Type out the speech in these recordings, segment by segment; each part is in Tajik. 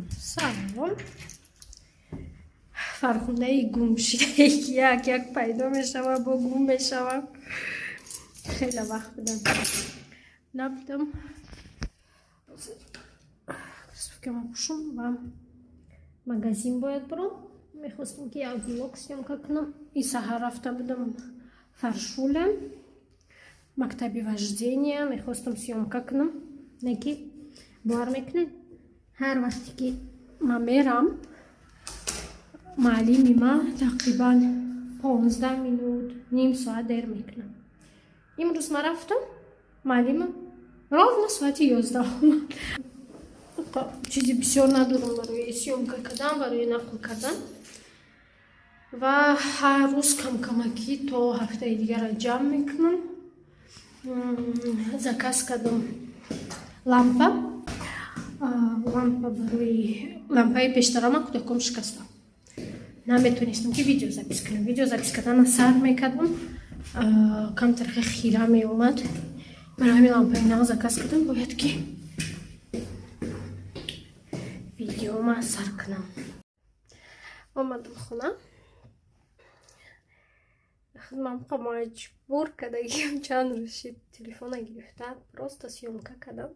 Салом. Фархундаи гумшида як пайдо мешава, бо гум мешава. Хеле вақт будам набудам. Сувкама пушум ва магазин бояд бурам. Мехостам ки як влог съемка кунам. И саҳар рафта будам фаршуле. Мактаби вождения. Мехостам съемка кунам. Неки бовар мекунед. Ҳар вақте ки ман мерам, маълими ман тақрибан 15 минут, ним соат дер мекунам. Имрӯз ман рафтам, маълимам ровно соати 11 омад. Чизи бисёр надорам барои съемка кардан, барои нақл кардан. Ва ҳар рӯз камакӣ то ҳафтаи дигара ҷамъ мекунам. Заказ кардам лампа. Лампаи пештарама кӯдаком шикастам. Наметонистам ки видео запис кунам. Видео запис кардана сар мекардам. Камтар хира меомад. Барои ҳамин лампаи нав заказ кардам. Бояд ки видеома сар кунам. Омадам хона. Мамка маҷбур кардагиам чанд рӯз шид телефона гирифта. Просто съемка кардам.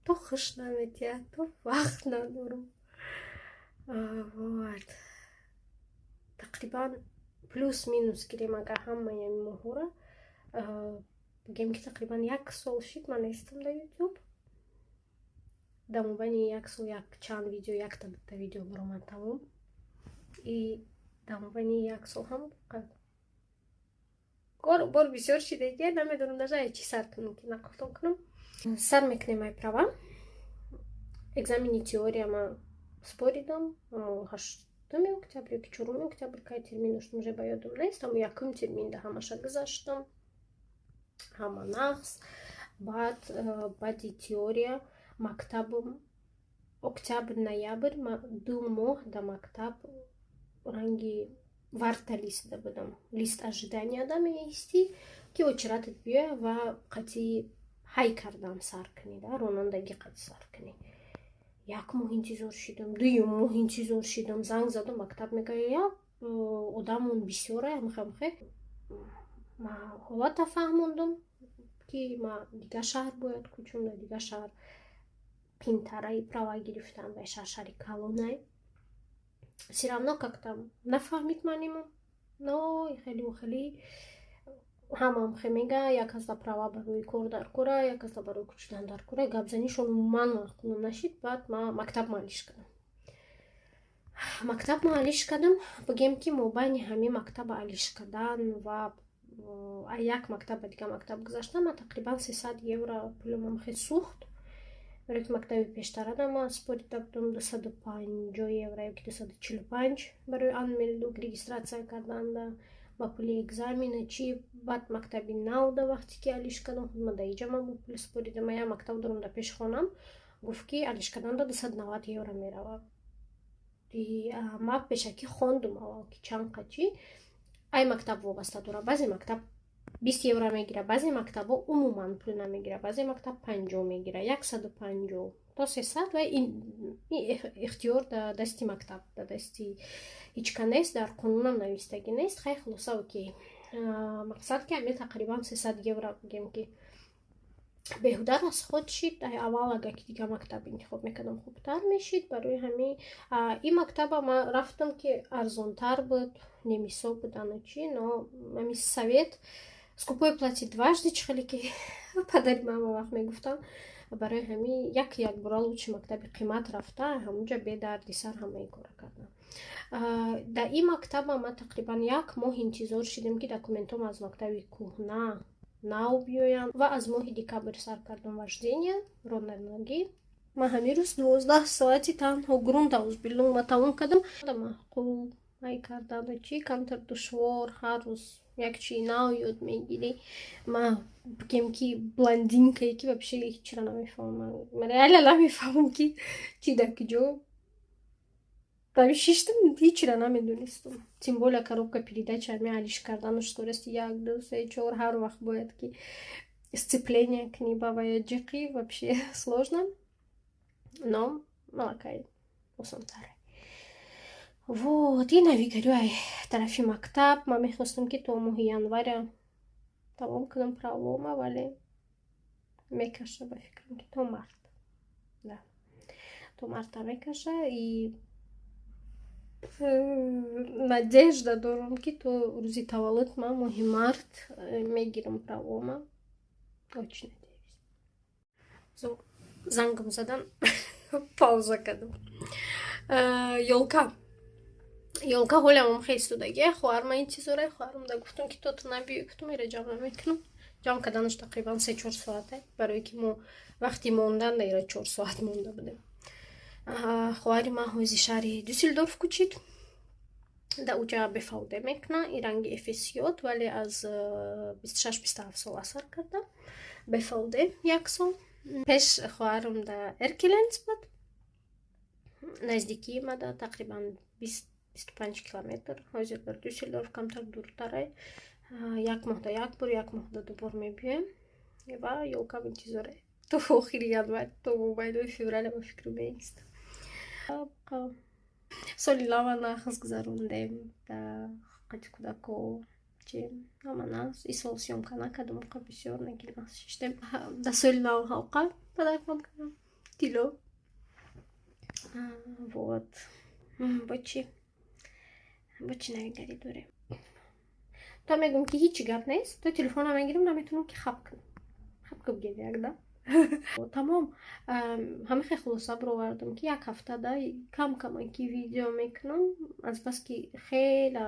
То хуш наметиҳад, то вақт надорам. Тақрибан плюс минус гирем агар ҳамаи моҳора бигем ки тақрибан 1 сол шид ман нестам дар ютуб. Дар мобайни 1 сол чанд видео, 1-та видео баромад тамом. И дар мобайни 1 сол ҳам бор бисёр шида ки намедонам даже чӣ сар кунам ки нақлтон кунам. Сар мекунем ай права. Экзамени теорияма споридам. 8 октябр ё 4 октябр кай терминаш уже ба ёдам нест. Аммо якум терминда ҳамаша гузаштам. Ҳама нағз. Баъди теория мактабам октябр, ноябр 2 моҳ дар мактаб ранги варта листа будам. Лист ожиданияда меисти ки очератат биёя ва қатъи ҳай кардан сар кунӣ, ронандагӣ қатъи сар кунӣ. 1 моҳ интизор шидам, 2 моҳ интизор шидам. Занг задам, мактаб мегӯяд одамон бисёра, мехе. Ма ҳолата фаҳмондам ки ма дигар шаҳр бояд кӯчам, дар дигар шаҳр пинтараи права гирифтам ва шаҳри калонай. Всё равно как-то нафаҳмид манимам. Но хеле ҳамам мега як аз права барои кор дар кора, як аз барои кӯчидан дар кора. Гапзанишон умуман маъқулам нашид. Баъд ман мактаб муаллиш кардам. Мактаб муаллиш кардам. Бигем ки мобайни ҳамин мактаб алиш кардан ва як мактаб ба дигар мактаб гузаштан ман тақрибан 300 евро пулам хеле сӯхт. Барои ки мактаби пештарада ман спорида будам 250 евро ё ки 245 барои анмелду регистратсия карданда ба пули экзамена чи. Баъд мактаби навда вақте ки алиш кардам ма да иҷа ман бо пули споридам. Ма як мактаб дорам дар пеши хонам. Гуфт ки алиш карданда 290 евро меравад. Ма пешакӣ хондум аввал ки чанд қачи. Ай мактаб вобаста дора. Баъзе мактаб 20 евро мегира, баъзе мактабо умуман пул намегира, баъзе мактаб 50 мегира, 150 то 300 ва ин ихтиёр дар дасти мактаб, дар дасти ҳичка нест, дар қонунам навистагӣ нест. Хай хулоса окей. Мақсад ки ҳамин тақрибан 300 евро бигем ки беҳуда расход шид. Аввал агар ки дигар мактаб интихоб мекардам хубтар мешид. Барои ҳамин ин мактаба ман рафтам ки арзонтар буд, немисоб будану чи, но ҳамин совет скупой платит дважды чихеле ки падари мама вақт мегуфтам. Барои ҳамин як бора лучши мактаби қимат рафта ҳамунҷа бедарди сар ҳамаи кора кардам. Дар ин мактаба ман тақрибан 1 моҳ интизор шидам ки документом аз мактаби кӯҳна нав биёянд ва аз моҳи декабр сар кардам вождения ронанагӣ. Ман ҳамин рӯз 12 соати танҳо грундаусбилдинг ма тамом кардам. Маъқул ай кардану чи камтар душвор. Ҳар рӯз як чи нав ёд мегирӣ. Ман бигем ки блондинкае ки вообще ҳичро намефаҳмам. Ман реально намефаҳмам ки чӣ дар куҷо. Дар шиштум ҳичро намедонистам. Тим более коробка передач алиш карданаш скорости 1, 2, 3, 4 ҳар вақт бояд ки сцепление кунӣ ба ваяҷиқи. Вообще сложно. но малакай осонтаре. Вот, и навигарю ай тарафи мактаб. Ман мехостам ки то моҳи января тамом кунам правома, вале мекаша ба фикрам ки то март. Да. То марта мекаша и надежда дорам ки то рӯзи таваллуд ман моҳи март мегирам правома. Очень надеюсь. Зангам задан пауза кардам. ёлка ҳолам хестудагия хоҳарам интизорай хоҳарам да гуфтам ки то набиёй гуфтам ира ҷамъ намекунам. ҷамъ карданаш тақрибан 3-4 соате, барои ки мо вақти мондан да ира 4 соат монда будем. хоҳари ман ҳози шаҳри Дюссельдорф кӯчид. да уҷа бефалде мекуна и ранги эфесиёт, вале аз 26-27 сол асар карда. бефалде 1 сол. пеш хоҳарам да Эркеленс буд. наздикии мада тақрибан 20-25 километр. ҳозир дар Дюссельдорф камтар дуртаре. 1 моҳ да 1 бор, 1 моҳ да 2 бор мебиёем ва ёлкам интизоре то охири январ, то мобайлои февраля ба фикру меистам. соли нава нахз гузарондем да қати кӯдако чи ҳаманас и сол сёмка накардам, қа бисёр нагилмас шиштем да соли нав ҳалқа падаркам кардам тило. вот бо чи навигари дорем. то мегӯям ки ҳичи гап нест, то телефона мегирам наметунам ки хаб гӯб як да. тамом ҳамихе хулоса бировардам ки як ҳафта да кам-каман ки видео мекунам, азбаски хела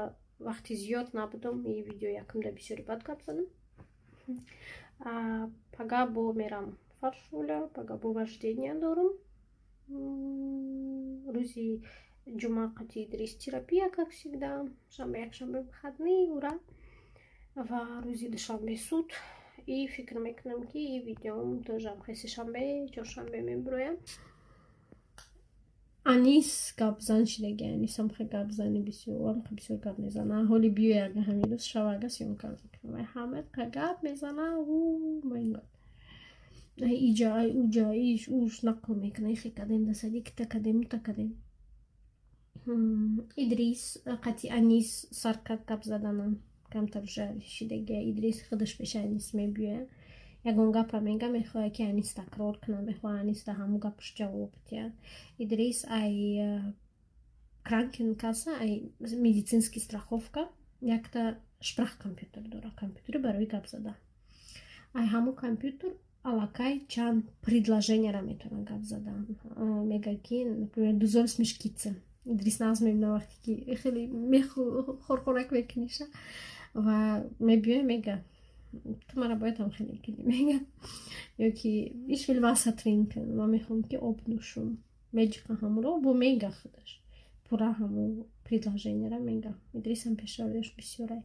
вақти зиёд набудам и видео якам да бисёри бад гап задам. пага бо мерам фаршуля, пага бо вождения дорам. рӯзи ҷумъа қати Идрис терапия, как всегда, шанбе якшанбе выходные, ура. ва рӯзи душанбе суд. и фикр мекунам ки и видеом тоже ҳамхе сешанбе чоршанбе мебироям. анис гапзан шидаги, анис ҳамхе гапзани бисёр гап мезана. ҳоли биёй ага ҳамин рӯз шавага сёмка мекунам. ай ҳамед ка гап мезана. май год ай иҷа ай уҷа иш уш нақл мекуна. ихе кадем дасади кита кадем ута кадем. Идрис қати анис сар кард гап заданам. камтар шидаги Идрис худаш пеши анис мебиёя. ягон гапа мега мехоҳад ки анис такрор куна, мехоҳад анис да ҳамун гапаш ҷавоб диҳад. Идрис ай кранкенкасса, ай медицински страховка, якта шпрахкомпютер дора, компютери барои гап задан. ай ҳамун компютер аллакай чанд предложенияра метавона гап задан. мега ки например du sollst mich kitzen. Идрис нағз мебина вақте ки хеле хорхорак мекуниша ва мебиёя мега ту мара бояд ҳам хеле киди мега ё ки ich will Wasser trinken, ман мехоҳам ки об нӯшум, меҷиқа ҳамонро бо мега худаш пурра ҳамон предложенияра мега. Идрисам пешравиаш бисёрай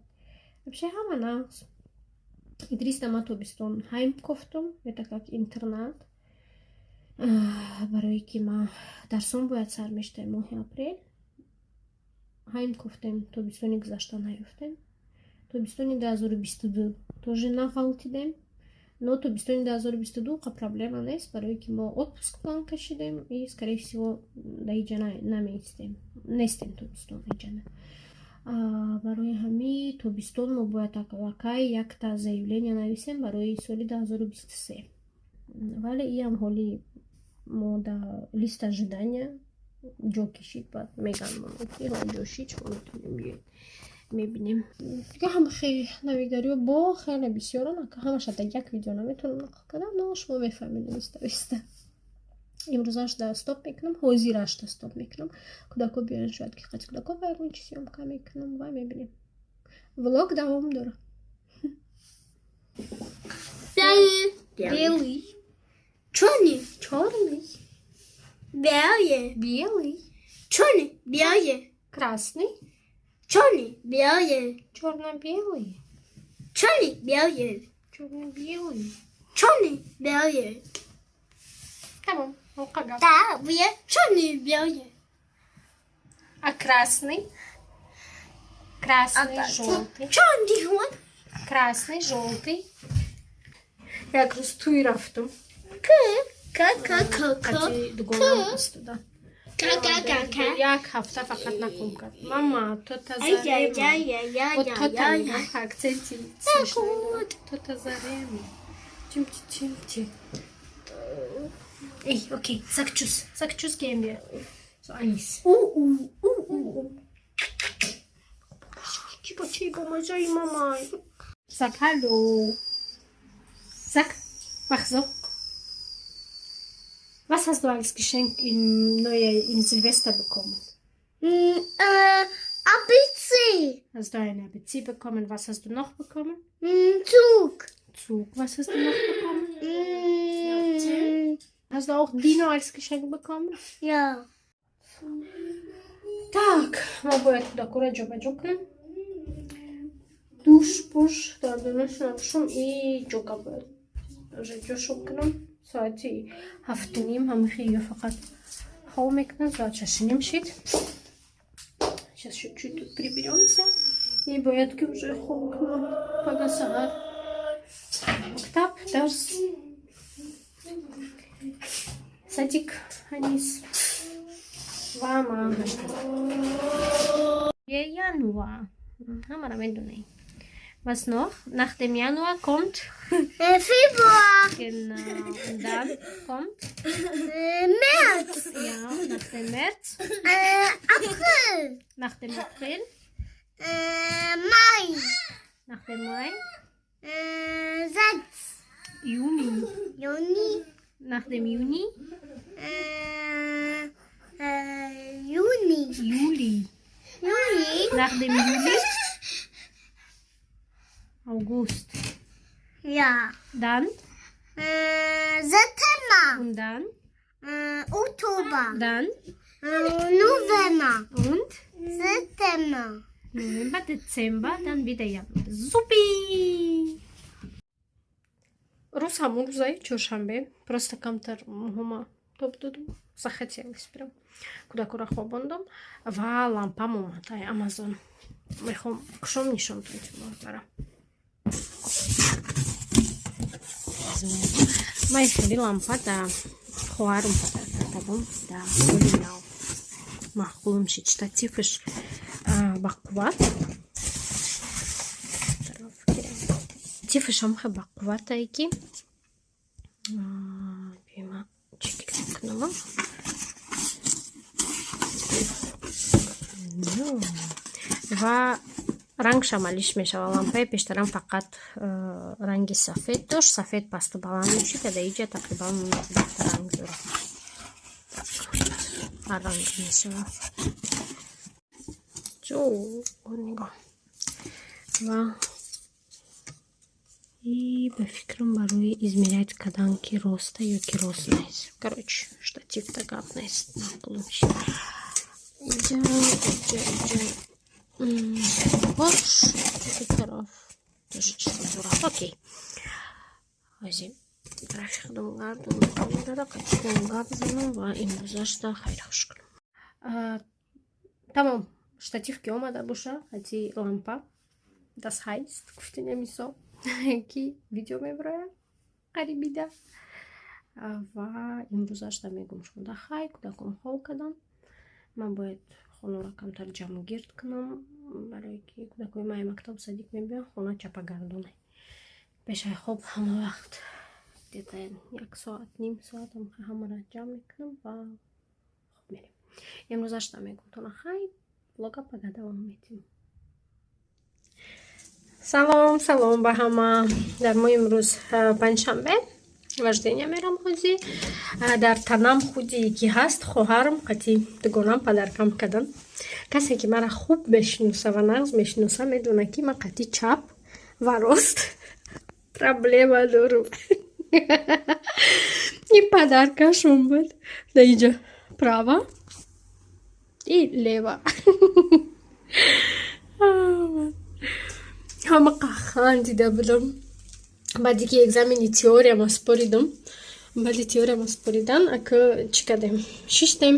вообще ҳама нағз. Идрис дама тобистон ҳайм кофтум, это как интернат, барои ки ма дарсон бояд сар мештаи моҳи апрел. ҳайм кофтем, тобистони гузашта наёфтем. тобистони 2022 тоже нағалтидем, но тобистони 2022 қа проблема нест, барои ки мо отпуск план кашидем и скорее всего да иҷа намеистем, нестем тобистон иҷа. барои ҳами тобистон мо бояд аллакай якта заявление нависем барои соли 2023. вале иам ҳоли мо да лист ожидания ҷо кишид бад меган ки ҷо шид шумо метавонем биёед мебинем. дига ҳамахе навигариҳо бо хеле бисёра ҳамаша да як видео наметавонам нақл кардам, но шумо мефаҳмед иста. имрӯзаш да стоп мекунам, ҳозираш да стоп мекунам. кӯдако биёян шояд ки қати кӯдако ва ягон чи сёмка мекунам ва мебинем. влог давом дора. белый, Черный, чёрный, белый, белый, черный, белый, красный, черный, белый, черно-белый, черный, белый, черно-белый. черный, белый. Tamam, o kadar. Да, вы черный, белый. А красный? Красный, желтый. Черный, вот. Красный, желтый. Я крустую рафту. қати дугонам истуда. Ка. Як ҳафта фақат накум кард. Мама, то тазарема. Вот то танга акценти смешной. То тазарема. Чимти. Эй, окей, закчус гембе. So Anis. Чиба, мажай, мамай. Sag hallo. Sag, mach so. Was hast du als Geschenk in Silvester bekommen? ABC. Hast du eine ABC bekommen? Was hast du noch bekommen? Zug. Was hast du noch bekommen? Hast du auch Dino als Geschenk bekommen? Ja. Так, мабуть, до кураджоба джукнем. Душ-пуш, да, донесем шум и джука будет. Уже джушукнем. ساعتی هفت نیم همه خیلی فقط خواب میکنم ساعت 6:30 сейчас чуть-чуть тут приберемся и боятки уже хокну пока сахар мактаб дарс садик Анис вама Januar haben wir am Ende nicht. Was noch? Nach dem Januar kommt Februar. genau. Und dann kommt März. ja, nach dem März, April. nach dem April, Mai. nach dem Mai, 6. Juni, Juni. nach dem Juni, Juni. Juli, nach dem Juli, August, Ja. dann September. und dann, Oktober. dann November. und September. November, Dezember, dann wieder Januar. Supi! Рус амурзай чоршанбе просто камтар муҳима тоб додум захотелось прям куда хобондам ва лампам омад ай Amazon мехом кушом нишонтон барам май хели лампа да хоҳарам падар кардам да оригинал маъқулам шид штативш бақувват тифшам ха бақувватае ки бима чекинг кунам ва рангшам алиш мешава лампаи пештарам фақат ранги сафед дошт сафед пасту баланд мешид ада иҷа тақрибан бихта ранг дорад ҳар ранг мешава ҷо нигоҳ ва и ба фикрам барои измерять каданки роста ё ки рост нест короче штатив такап нест маъқулам шид иҷа бош тараф тоже чисто дурак окей ҳозир тарафи худам гардон дада қатикон гап занам ва имрӯзашда хайрхуш кунам тамом штатив ки омада боша ҳати лампа das heißt гуфтинем исо ки видео мебароям қарибида ва имрӯзашда мегум шуда хай кудакон хол кардам ман бояд хонора камтар ҷамъгирд кунам барое ки кудакои май мактаб садик мебиён хона чапагардонай пешаи хоб ҳама вақт где-то 1 соат ним соатам ҳамаро ҷамъ мекунам ва хоб мерем имрӯзашда мегум то нахай блога пага давом медиҳем салом ба ҳама дар моҳи имрӯз панҷшанбе важдения мерам ҳозир дар танам худи ки ҳаст хоҳарам қати дугонам падаркам кадан касе ки маро хуб мешиноса ва нағз мешиноса медонад ки ман қати чап ва рост проблема дорам и падаркашон буд да иҷа права и лева ҳама хандида будам баъди ки экзамени теорияма споридам баъди теорияма споридан ака чӣ кардем шиштем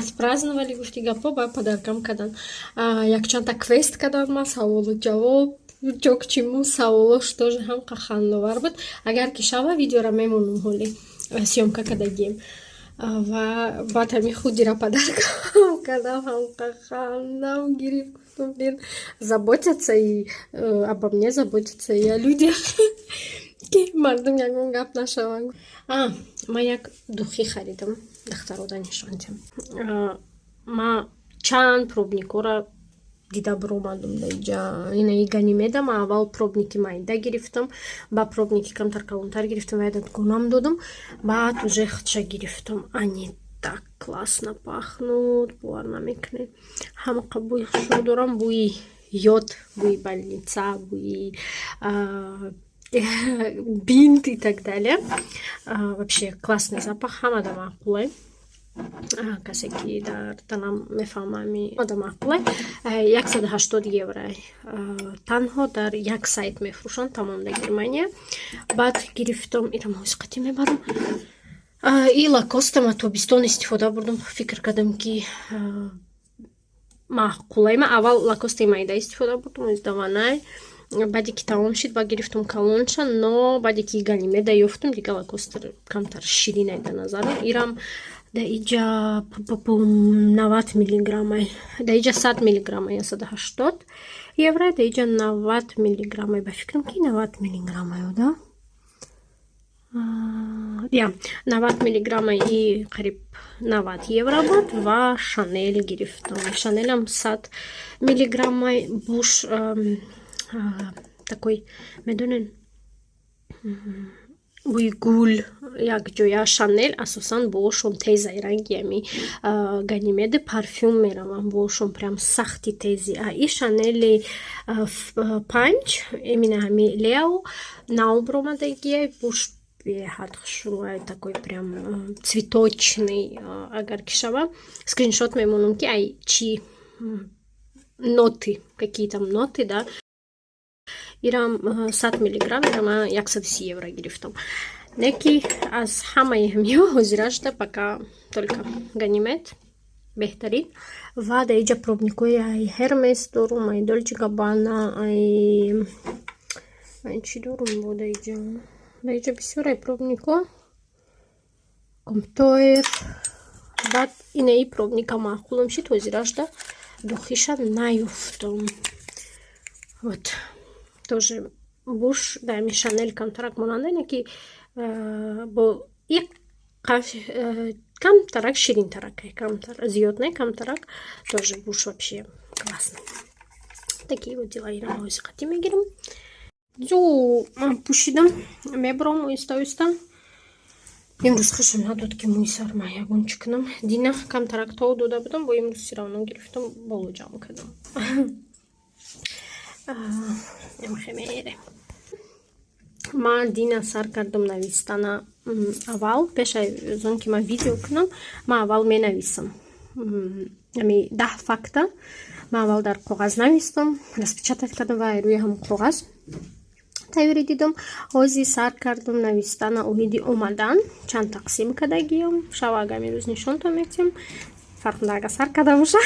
отпраздновали гуфти гапо ба падаркам кадан якчанда квест кадан ма саволу ҷавоб ҷо к чиму саволош тоже ҳам хандовар буд агар ки шава видеора мемонам ҳоле съемка кардагием ва баъд ҳами худиро подаркам кардам, ҳамқахандам гирифт, гуфтам блин, заботятся и обо мне заботятся и о людях, ки мардум ягон гап нашаванд. Ман як духӣ харидам, дахтарода нишон дем. Ман чанд пробникора дида биромадам даиҷа инаи Ганимеда. Ман аввал пробники майда гирифтам, баъд пробники камтар калонтар гирифтам, ваядат гонам додам, баъд уже худша гирифтам. Они так классно пахнут, бовар намекунед. Ҳамақа бӯйашо дорам, бӯи ёд, бӯи больница, бӯи бинт и так далее. Вообще классный запах, ҳамада маъқуле. Касе ки дар танам мефаҳмами ода маъқуле. 180 евро танҳо дар як сайт мефурӯшанд тамоми Германия. Баъд гирифтам ира муҳисқатӣ мебарам. И лакостама тобистон истифода бурдам. Фикр кардам ки маъқуле. Ман аввал лакости майда истифода бурдам, издаванай. Баъде ки тамом шид, баъд гирифтам калонша, но баъде ки Ганимеда ёфтам, дига лакостар камтар ширинай да назарам. Ирам даиҷа 90 миллиграммай, даиҷа 100 миллиграммай 180 евро, даиҷа 90 миллиграммай, ба фикрам ки 90 миллиграммай да? 90 миллиграммай и қариб 90 евро буд ва Шанел гирифтам. Шанелам 100 миллиграммай буш такой, медонен, бӯи гул якҷоя. Шанел асосан бошон тезаи ранги ами Ганимеда парфюм меравам бошон прям сахти тези. И Шанели 5 именно ами Лео нав биромадагия буш беҳад хушрӯй, такой прям цветочный. Агар ки шава скриншот мемонам ки ай чи ноты, какие там ноты, да. Ирам 100 миллиграмм, ирам 130 евро гирифтам. Неки аз ҳамаи ҳамиҳо ҳозирашда пока только Ганимед беҳтарин. Ва даиҷа пробникои ай Hermes дорум, ай Dolce Gabbana, ай чӣ дорум бо даиҷа бисёр ай пробнико. Комтоер. Баъд инаи пробника маъқулам шид, ҳозирашда духиша наёфтам. Вот. Тоже буш дами Шанел камтарак монанда не ки бо як камтарак ширинтарак, камтар зиёд не камтарак, тоже буш вообще классно. Такие вот дела. Ира муҳисқатӣ мегирам. Ман пӯшидам, мебарам оҳиста-оҳиста. Имрӯз хушам надод ки мӯи сарма ягон чӣ кунам. Дина камтарак тов дода будам, бо имрӯз сиравно гирифтам, боло ҷамъ кардам. Ман Дина сар кардам навистана. Аввал пеш аз он ки ман видео кунам, ман аввал менависам 10 факта. Ман аввал дар коғаз навистам, распечатат кардам ва рӯи ҳамон коғаз тайёрӣ дидам. Ҳозир сар кардам навистана оиди омадан, чанд тақсим кардагиам. Шава ага амирӯз нишонтон метиҳам. Фарқанда ага сар кардам уша,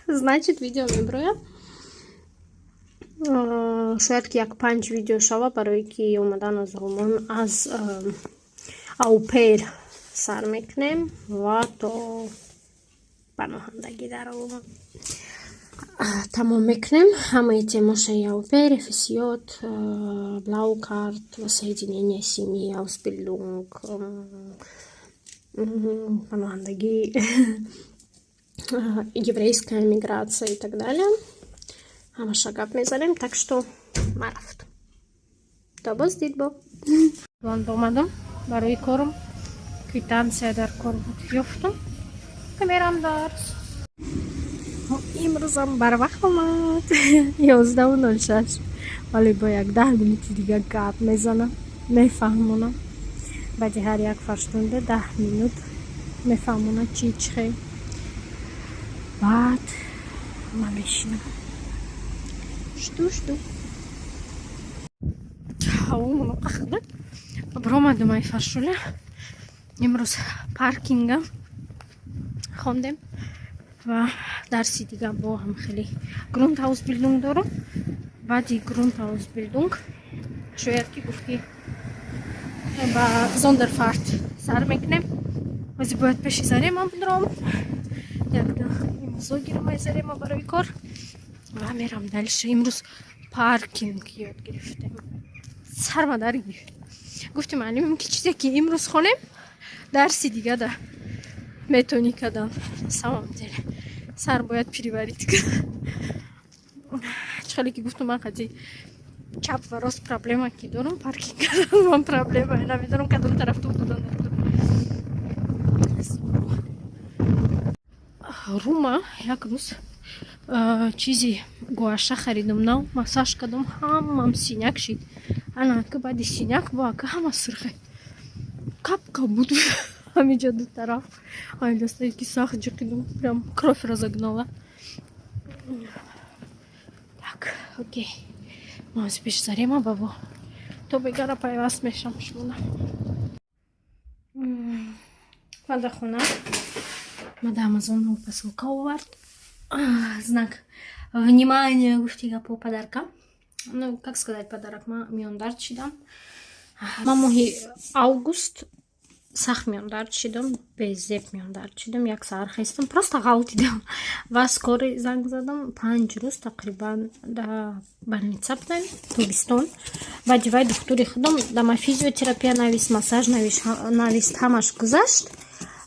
значит видео мебироям. Шояд ки як 5 видео шава барои ки омадан аз Омон аз аупер сар мекунем ва то паноҳандагӣ дар Омон тамом мекунем. Ҳамаи темошаи аупер, фисиёт, блаукарт, соединение семьи, аусбилдунг, паноҳандагӣ, еврейская миграция и так далее. Ҳамаша гап мезанем, так что марафт. Та боздид бо. Лонд омадам барои корум. Квитансия дар кор ёфтам. Мерам дарс. Имрӯзам барвақт омад. 11:06. Вале бо як 10 минути дига гап мезанам, мефаҳмонам. Баъди ҳар як фарштунда 10 минут мефаҳмонам чӣ хел. Баъд ман мешинам. Жду. Ҳавомон қахда. Биромадам ай фаршула. Имрӯз паркингам хондем ва дарси дига бо ҳам хеле Grundausbildung дорам. Баъди Grundausbildung шояд ки гуфти ба Зондерфарт сар мекунем. ҳозир бояд пеши Зарема бирам. Якда имзо гирам аз Зарема барои кор ва мерам дальше. Имрӯз паркинг ёд гирифтем. Сармадар гирифт. Гуфтим маълимам ки чизе ки имрӯз хонем дарси дига да метоникадан. Самом деле сар бояд переварить кунам. Чхали ки гуфтам ман қади чап ва рост проблема ки дорам, паркинг кардан ман проблема намедонам кадом тараф кудан рума як рӯз чизи гуаша харидам нав масаж кардам, ҳамам синяк шид. Анака баъди синяк бо ака ҳама сирхе капка буд ҳамиҷа ду тараф. Ай дастае ки сахт ҷиқидам, прям кровь разогнала. Так, окей. Ма ҳозир пеши Зарема бабо то бегара пайваст мешам шумона. Вада хона мада Амазон нов посылка овард. Знак внимания гуфтига по подарка. Ну, как сказать подарок, ма миёндард шидам. Ма моҳи август сахт миёндард шидам, беззеб миёндард шидам, як саат хестам, просто ғалтидам ва скорый занг задам. 5 рӯз тақрибан да больница будем, тобистон. Баъди вай духтури худам дама физиотерапия навист, массаж навист, ҳамаш гузашт.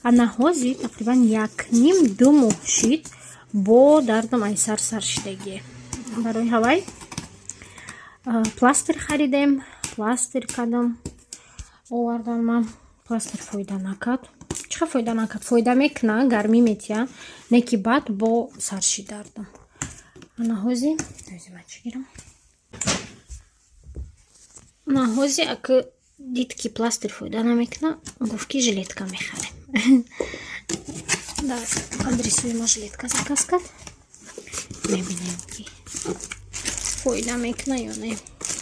Ана ҳозир тақрибан 1.5-2 моҳ шид бо дардам ай сар шидагие. Барои ҳавай пластир харидем, пластир кардам, овардам ман. Пластир фоида накард. Чиқа фоида накард? Фоида мекуна, гармӣ метия, не ки баъд бо сарши дардам. Ана ҳозир ман чӣ гирам? Ана ҳозир ака дид ки пластир фоида намекуна, гуфт ки жилетка мехарем. Да, адресуи ма жилетка заказ кард. Мебинем ки фоида мекуна ё не.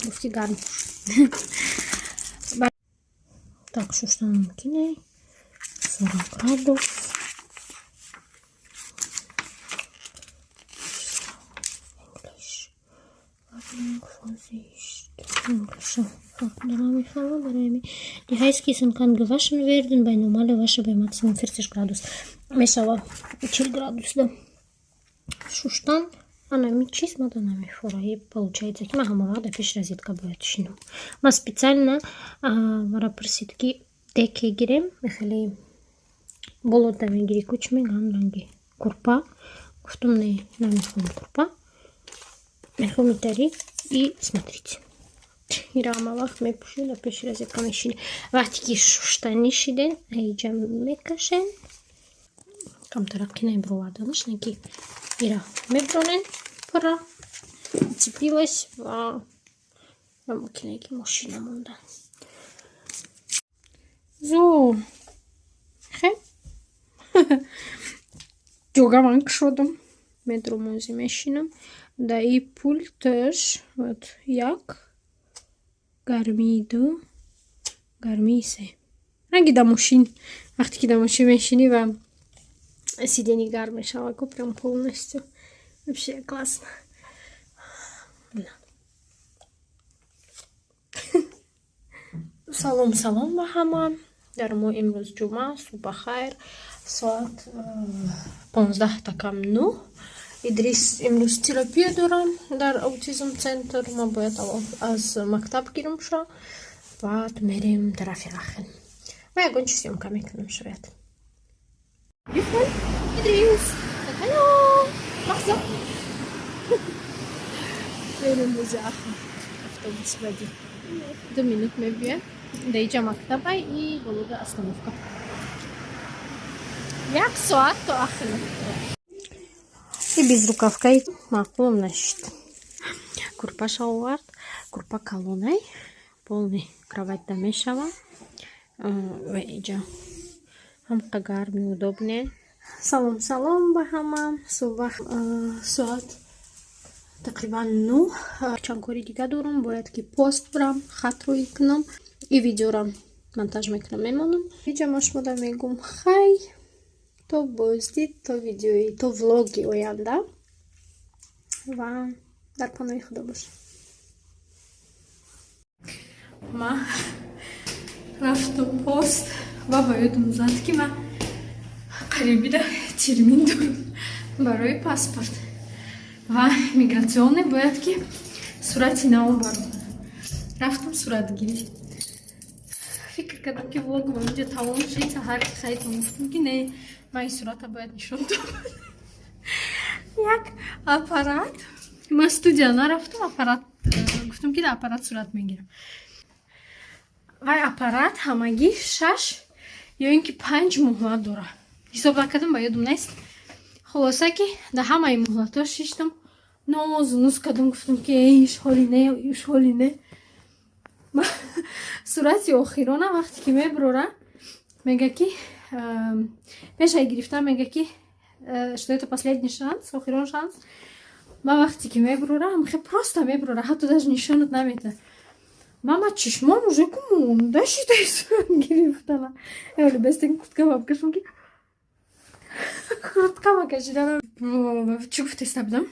Гуфти гарм пуш. Так, шуштан мумкине 40 градус. Die Heißkissen kann gewaschen werden bei normaler Wäsche bei Maximum 40 Grad. Мешава 4 градуса. Шуштан она мечи смотана мифора и получается ки ма ҳама вақт пеш розетка бояд шинам. Ма специально вара прситки деке гирем, хеле болота мегири куч мегам ранги курпа. Гуфтам не намехом курпа. Мехом итари и смотрите. Ира ҳама вақт мепуши да пеш розетка мешини. Вақти ки шуштани шиден айҷа мекашен. Камтарақи неброваданаш неки ира мебронен пора цепилась ва макинеки машина монда. Зо хе ҷоgamанг шудам. Метромози мешинам. Да и пульташ вот як гармии ду гармии се. Ранги да машин вақти ки да машин мешини ва сидени гарм мешавад, прям полностью. Вообще классно. Салом ба ҳама. Дар мо имрӯз ҷумъа, субҳ хайр. Соат 15:09. Идрис имрӯз терапия дорам дар аутизм центр. Ма бояд аз мактаб гирам ша. Баъд мерем тарафи Ахен. Ва ягон чиз ёмка мекунам шояд. Идрис. Hallo. Mach's so. Benim bize Ахен. Автобус води. 2 минут мебия. Дојдя мактаба и голуда остановка. Як соат то Ахен. И без рукавка и маклом нашит. Курпа шалвард, курпа калонай, полный кровать дамешава. Вейджа. Хамка гарми удобнее. Салом ба ҳама. Субҳ соат тақрибан 9. Чанд кори дига дорам. Бояд ки пост бурам, хат рӯй кунам и видеора монтаж мекунам, мемонам. Ҷама шумода мегум хай. То боздид, то видеои, то влоги оянда. Ва дар паноҳи худо бошед. Ма рафтум пост ва ба ёдам зад ки ман қарибида термин дорам барои паспорт ва мигратсионе бояд ки сурати навом баром. Рафтам суратгирӣ. Фикр кардам ки влогам инҷо тамом шид, ҳар ки хайтам гуфтам ки не, ман ин сурата бояд нишон додам. Як аппарат, ман студия нарафтам, аппарат гуфтам ки да аппарат сурат мегирам. Вай аппарат ҳамагӣ 6 ё ин ки 5 муҳлат дора. Ҳисоб накардам, ба ёдам нест. Хулоса ки да ҳамаи муҳлатҳо шиштам, нуз кардам, гуфтам ки ишҳоли не. Сурати охирона вақте ки мебурора мега ки пешай гирифтан мега ки что это последний шанс, охирон шанс. Ма вақте ки мебурора ҳамхе просто мебурора, ҳатто даже нишонат намета. Мама чишмом уже кумон да шидай сурат гирифтана. Эвли бестен курткама бкашам ки курткама кашиданам. Чӣ гуфтеста будам?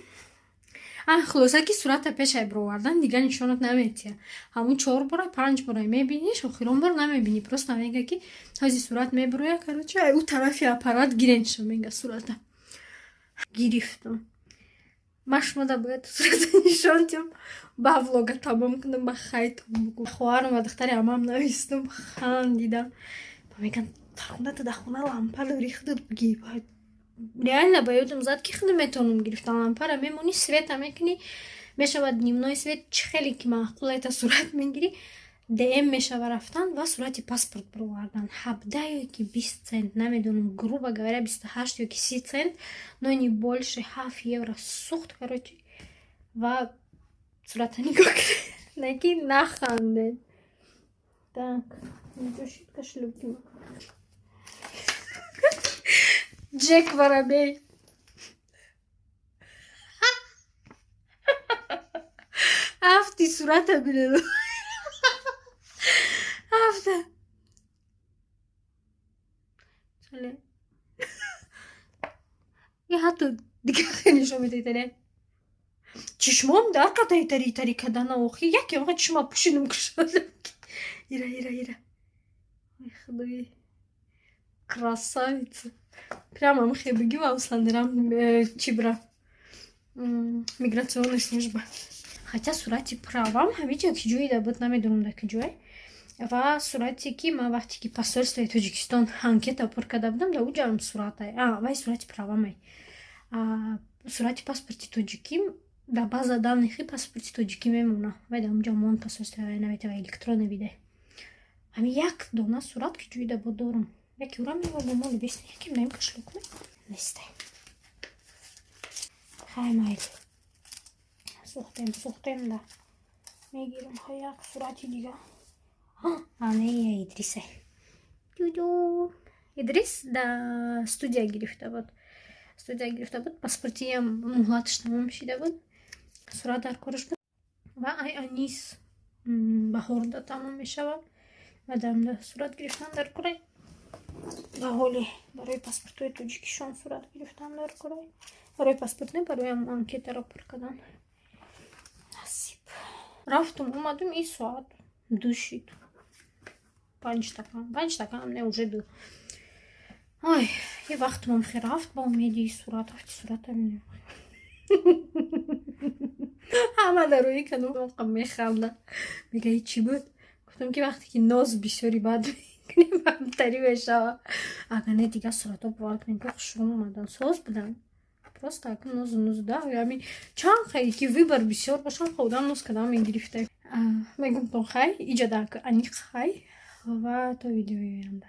Хулоса ки сурата пешай бировардан дига нишонат наметия. Ҳамун 4 бора 5 бора мебиниш, охирон бор намебини. Просто мега ки ҳози сурат мебуроя, короче, ай у тарафи аппарат гиренша мега сурата. Гирифтам. Машмада бояд сурата нишон дем. Ба влога тамом кардам, ба хайтам. Хоҳарам ва духтари амам навистам, хандидам. Меган фархунда да хона лампа дори худат бигӣ. Реально ба ёдам зад ки худ метавонам гирифтан лампара, мемонӣ света мекунӣ, мешавад дневной свет, чӣ хеле ки маъқул ета сурат мегирӣ, ДМ мешава рафтан ва сурати паспорт бировардан. 17 ё ки 20 цент, намедонам, грубо говоря 28 ё ки 30 цент, но не больше, 0,5 евро сухт, короче, ва сурата нигоҳ кунед, неки нахандед. Так, инҷо шид кашлуки ма. Джек Воробей. Афти сурата биледу. Афта. Чале. Я ҳатто дига хеле шо метаитаре. Чишмом да қатаитари кадана охи. Яке оға чишма пушидам кушадам. Ира. Ой, худои. Красавица. Прямо мхебиги ва усландирам чибра миграционная служба. Хотя сурати правам ҳамиҷа ки ҷои да буд намедонам да ки ҷое. Ва сурати ки ман вақте ки посольствои Тоҷикистон анкета пур карда будам, да уҷам суратай. Вай сурати правамай. Сурати паспорти тоҷикӣ да база данныхи паспорти тоҷикӣ мемона. Вай да уҷа мон посольствои наветава электронне виде. Ҳами як дона сурат ки ҷои да буд дорам. Яки урам мева бо моли бесне, яким даим кашлукме. Нестай. Хай майли. Сухтем да. Мегирам ха як сурати дига. Не, Идрисе. Идрис да студия гирифта буд. Паспортиям муҳлатиш тамом шида буд. Сурат дар кориш буд. Ва анис баҳорда тамом мешавад. Ва дамда сурат гирифтан дар курай. Ва ҳоли барои паспортҳои Тоҷикистон сурат гирифтан дар курай. Барои паспорт не, барои анкетаро пур кардан. Насиб. Рафтам, омадам ин соат душид. 5 стакан, не уже 2. Ой, я вақтам хе рафт ба умеди сурат, сурата мене. Ҳама дарои канум оқам мехалда. Мега чӣ буд? Гуфтам ки вақте ки ноз бисёри бад тари мешава. Агар не дига сурато бовар кунем ки хушрум омадан, соз будан. Просто акун ноз да, ями чанд хай ки выбор бисёр бошам, ходам ноз кадам мегирифта. Мегум тон хай, иҷада аниқ хай ва то видеои оянда.